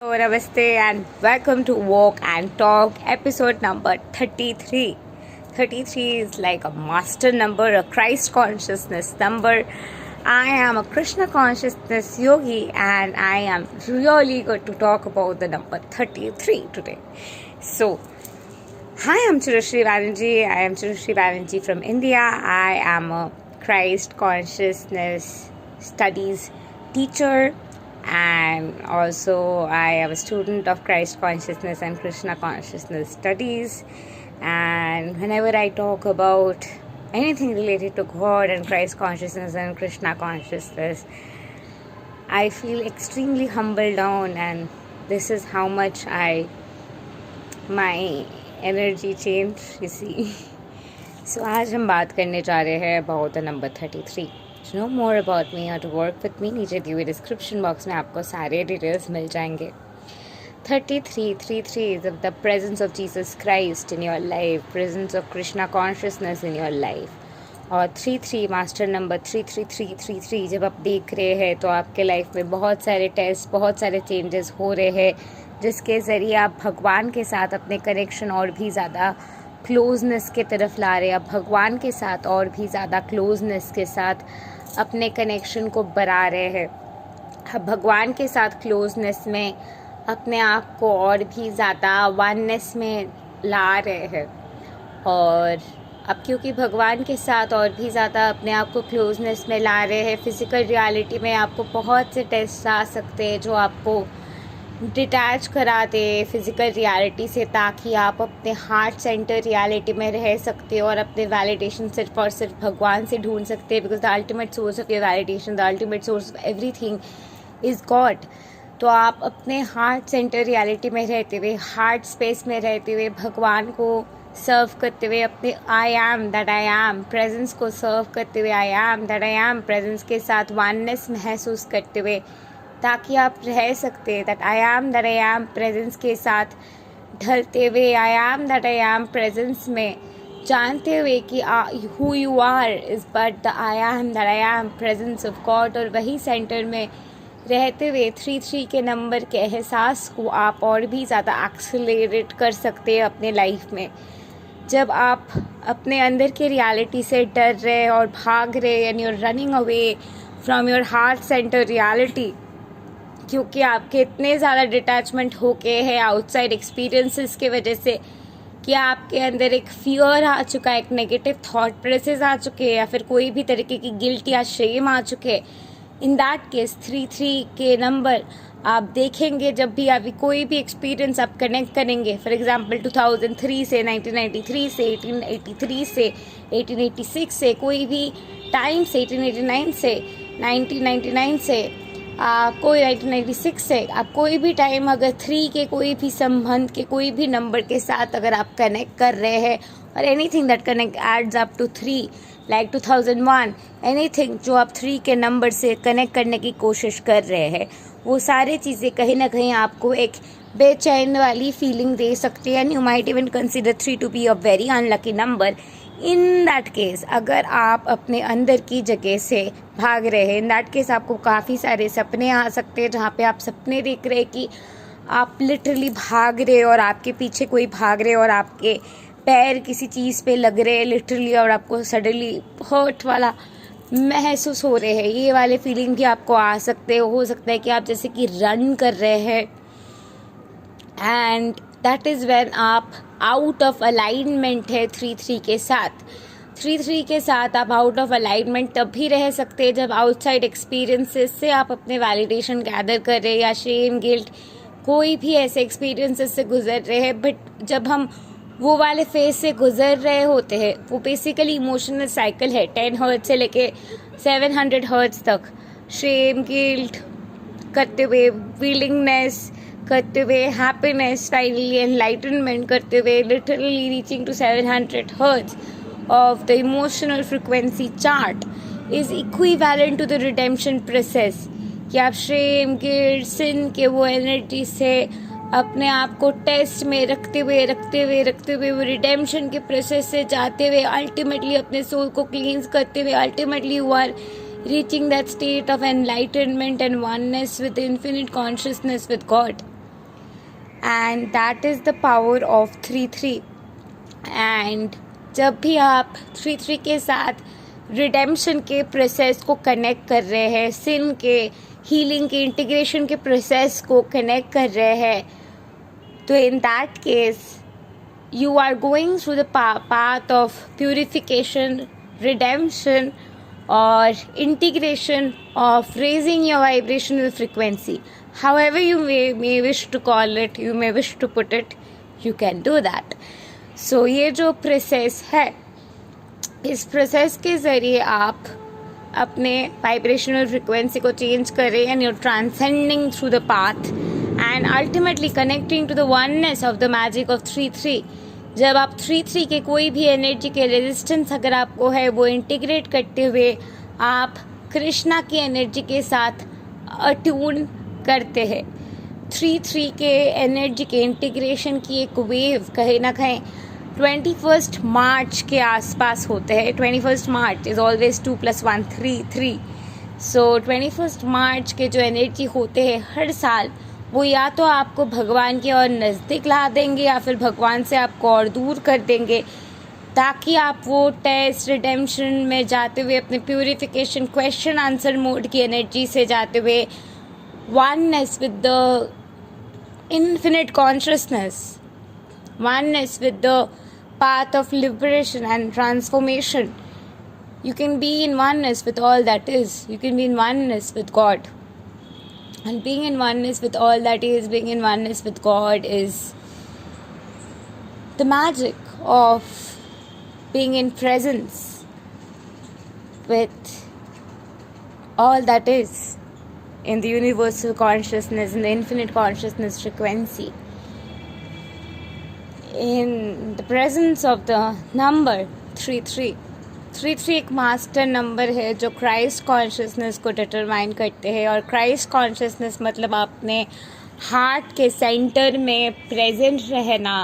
Hello, Namaste, and welcome to Walk and Talk episode number 33. 33 is like a master number, a Christ consciousness number. I am a Krishna consciousness yogi, and I am really good to talk about the number 33 today. So, hi, I'm Chirashri Banerjee. I am Chirashri Banerjee from India. I am a Christ consciousness studies teacher, and also I am a student of Christ consciousness and Krishna consciousness studies. And whenever I talk about anything related to God and Christ consciousness and Krishna consciousness, I feel extremely humbled down, and this is how much my energy change, you see. So आज हम बात करने जा रहे हैं about the number 33. To know more about me or to work with me, नीचे दिए हुए डिस्क्रिप्शन बॉक्स में आपको सारे डिटेल्स मिल जाएंगे. 33 is of the presence of Jesus Christ in your life, presence of Krishna consciousness in your life. और 33 master number 33333 जब आप देख रहे हैं तो आपके लाइफ में बहुत सारे टेस्ट, बहुत सारे चेंजेस हो रहे हैं, जिसके ज़रिए आप भगवान के साथ अपने कनेक्शन और भी ज़्यादा क्लोजनेस के तरफ ला रहे हैं. आप भगवान के साथ और भी ज़्यादा क्लोजनेस के साथ अपने कनेक्शन को बढ़ा रहे हैं. आप भगवान के साथ क्लोजनेस में अपने आप को और भी ज़्यादा वननेस में ला रहे हैं. और अब क्योंकि भगवान के साथ और भी ज़्यादा अपने आप को क्लोजनेस में ला रहे हैं, फिज़िकल रियलिटी में आपको बहुत से टेस्ट आ सकते हैं जो आपको डिटैच करा दे फिज़िकल रियलिटी से, ताकि आप अपने हार्ट सेंटर रियलिटी में रह सकते हो और अपने वैलिडेशन सिर्फ और सिर्फ भगवान से ढूंढ सकते हैं. Because the ultimate source of your validation, the ultimate source of everything is God. तो आप अपने हार्ट सेंटर रियलिटी में रहते हुए, हार्ट स्पेस में रहते हुए, भगवान को सर्व करते हुए, अपने आई am that I am presence को सर्व करते हुए, I am that I am presence के साथ वननेस महसूस करते हुए, ताकि आप रह सकते हैं that I am that I am presence के साथ ढलते हुए, I am that I am presence में जानते हुए कि who you are is but the I am that I am presence of God. और वही सेंटर में रहते हुए 33 के नंबर के एहसास को आप और भी ज़्यादा एक्सेलरेट कर सकते हैं अपने लाइफ में. जब आप अपने अंदर के रियलिटी से डर रहे और भाग रहे and you are running away from your heart centre reality, क्योंकि आपके इतने ज़्यादा डिटैचमेंट होके है आउटसाइड एक्सपीरियंसेस के वजह से कि आपके अंदर एक फियर आ चुका है, एक नेगेटिव थॉट प्रोसेस आ चुके हैं, या फिर कोई भी तरीके की गिल्ट या शेम आ चुके हैं. इन दैट केस 33 के नंबर आप देखेंगे जब भी अभी कोई भी एक्सपीरियंस आप कनेक्ट करेंगे, फॉर एग्जांपल 2003 से, 1993 से, 1883 से, 1886 से, कोई भी टाइम से, 1889 से, 1999 से, कोई 1996 से, आप कोई भी टाइम अगर 3 के कोई भी संबंध के कोई भी नंबर के साथ अगर आप कनेक्ट कर रहे हैं, और anything that connect adds up to 3 like 2001, anything जो आप 3 के नंबर से कनेक्ट करने की कोशिश कर रहे हैं, वो सारी चीज़ें कहीं ना कहीं आपको एक बेचैन वाली फीलिंग दे सकती है. And you might even consider 3 to be a very unlucky number. In that case अगर आप अपने अंदर की जगह से भाग रहे हैं, इन दैट केस आपको काफ़ी सारे सपने आ सकते हैं जहाँ पे आप सपने देख रहे हैं कि आप लिटरली भाग रहे और आपके पीछे कोई भाग रहे और आपके पैर किसी चीज़ पे लग रहे हैं लिटरली, और आपको सडनली हर्ट वाला महसूस हो रहे हैं. ये वाले फीलिंग भी आपको आ सकते हो सकता है कि आप जैसे कि रन कर रहे हैं, एंड दैट इज़ व्हेन आप आउट ऑफ अलाइनमेंट है 33 के साथ. 33 के साथ आप आउट ऑफ अलाइनमेंट तब भी रह सकते हैं जब आउटसाइड एक्सपीरियंसेस से आप अपने वैलिडेशन गैदर कर रहे हैं, या शेम, गिल्ट, कोई भी ऐसे एक्सपीरियंसेस से गुजर रहे हैं. बट जब हम वो वाले फेज से गुजर रहे होते हैं, वो बेसिकली इमोशनल साइकिल है 10 हर्ट्ज से लेके 700 हर्ट्ज तक. शेम, गिल्ट करते हुए, विलिंगनेस करते हुए, हैप्पीनेस, फाइनली एनलाइटनमेंट करते हुए, literally reaching to 700 hertz of the emotional frequency chart is equivalent to the redemption process. कि आप शेम, गिल्ट, सिन के वो एनर्जी से अपने आप को टेस्ट में रखते हुए वो रिडेम्पशन के प्रोसेस से जाते हुए, अल्टीमेटली अपने सोल को क्लींस करते हुए, ultimately you are reaching that state of enlightenment and oneness with infinite consciousness with God. And that is the power of 3-3. And जब भी आप 3-3 के साथ रिडेम्पशन के प्रोसेस को कनेक्ट कर रहे हैं, सिन के हीलिंग के इंटीग्रेशन के प्रोसेस को कनेक्ट कर रहे हैं, तो इन that case you are going through the path of purification, redemption, or integration of raising your vibrational frequency. However you may wish to call it, you may wish to put it, you can do that. So ये जो process है, इस process के ज़रिए आप अपने vibrational frequency को change करें and you're transcending through the path and ultimately connecting to the oneness of the magic of 3-3. जब आप 3-3 के कोई भी एनर्जी के रेजिस्टेंस अगर आपको है, वो इंटीग्रेट करते हुए आप कृष्णा की एनर्जी के साथ अट्यून करते हैं. 3-3 के एनर्जी के इंटीग्रेशन की एक वेव कहीं ना कहीं 21 मार्च के आसपास होते हैं. 21 मार्च इज़ ऑलवेज 2 + 1 3. सो 21 मार्च के जो एनर्जी होते हैं हर साल, वो या तो आपको भगवान की और नज़दीक ला देंगे या फिर भगवान से आपको और दूर कर देंगे, ताकि आप वो टेस्ट रिडेम्पशन में जाते हुए अपने प्यूरिफिकेशन क्वेश्चन आंसर मोड की एनर्जी से जाते हुए oneness with the infinite consciousness, oneness with the path of liberation and transformation. You can be in oneness with all that is. You can be in oneness with God. And being in oneness with all that is, being in oneness with God is the magic of being in presence with all that is in the universal consciousness, in the infinite consciousness frequency. In the presence of the number 3-3. 3-3 एक master number है जो Christ consciousness को determine करते हैं. और Christ consciousness मतलब अपने heart के सेंटर में प्रेजेंट रहना,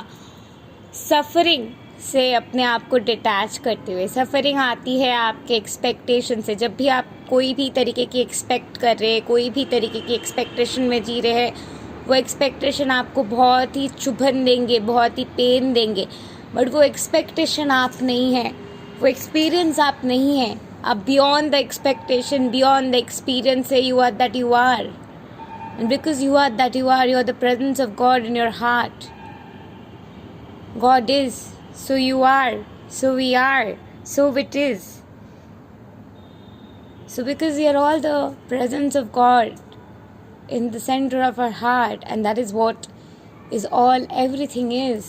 सफरिंग से अपने आप को डिटैच करते हुए. सफरिंग आती है आपके एक्सपेक्टेशन से. जब भी आप कोई भी तरीके की एक्सपेक्ट कर रहे हैं, कोई भी तरीके की एक्सपेक्टेशन में जी रहे हैं, वो एक्सपेक्टेशन आपको बहुत ही चुभन देंगे, बहुत ही पेन देंगे. बट वो एक्सपेक्टेशन आप नहीं है, वो एक्सपीरियंस आप नहीं है. आप beyond the expectation, beyond the experience है. You are that you are. And because you are that you are the presence of God in your heart. God is, so you are, so we are, so it is. So because we are all the presence of God in the center of our heart, and that is what is all everything is.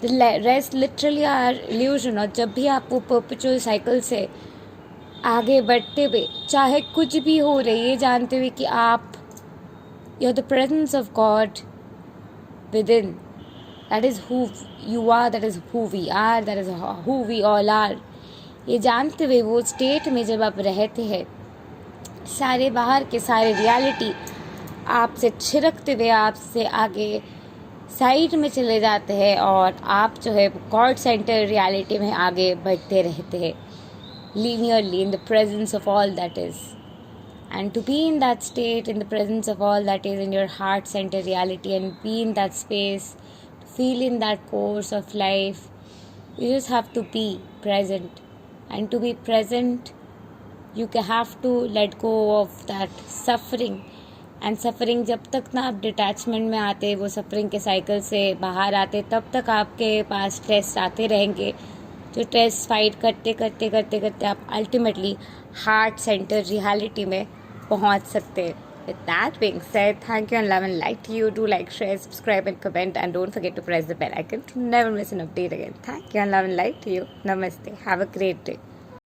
The rest literally are illusion. और जब भी आप वो perpetual cycle से आगे बढ़ते हुए, चाहे कुछ भी हो रही है, जानते हुए कि आप you're the presence of God within. That is who you are, that is who we are, that is who we all are. ये जानते हुए वो स्टेट में जब आप रहते हैं, सारे बाहर के सारे रियलिटी आपसे छिड़कते हुए आपसे आगे साइड में चले जाते हैं और आप जो है गॉड सेंटर रियलिटी में आगे बढ़ते रहते हैं, linearly in the presence of all that is. And to be in that state, in the presence of all that is in your heart centre reality, and be in that space, feel in that course of life, you just have to be present. And to be present you have to let go of that suffering. and suffering जब तक ना आप detachment में आते, वो suffering के cycle से बाहर आते, तब तक आपके पास टेस्ट आते रहेंगे. जो टेस्ट फाइट करते करते करते करते आप अल्टीमेटली हार्ट सेंटर रियलिटी में पहुंच सकते हैं. With that being said, thank you and love and light to you. Do like, share, subscribe and comment, and don't forget to press the bell icon to never miss an update again. Thank you and love and light to you. Namaste. Have a great day.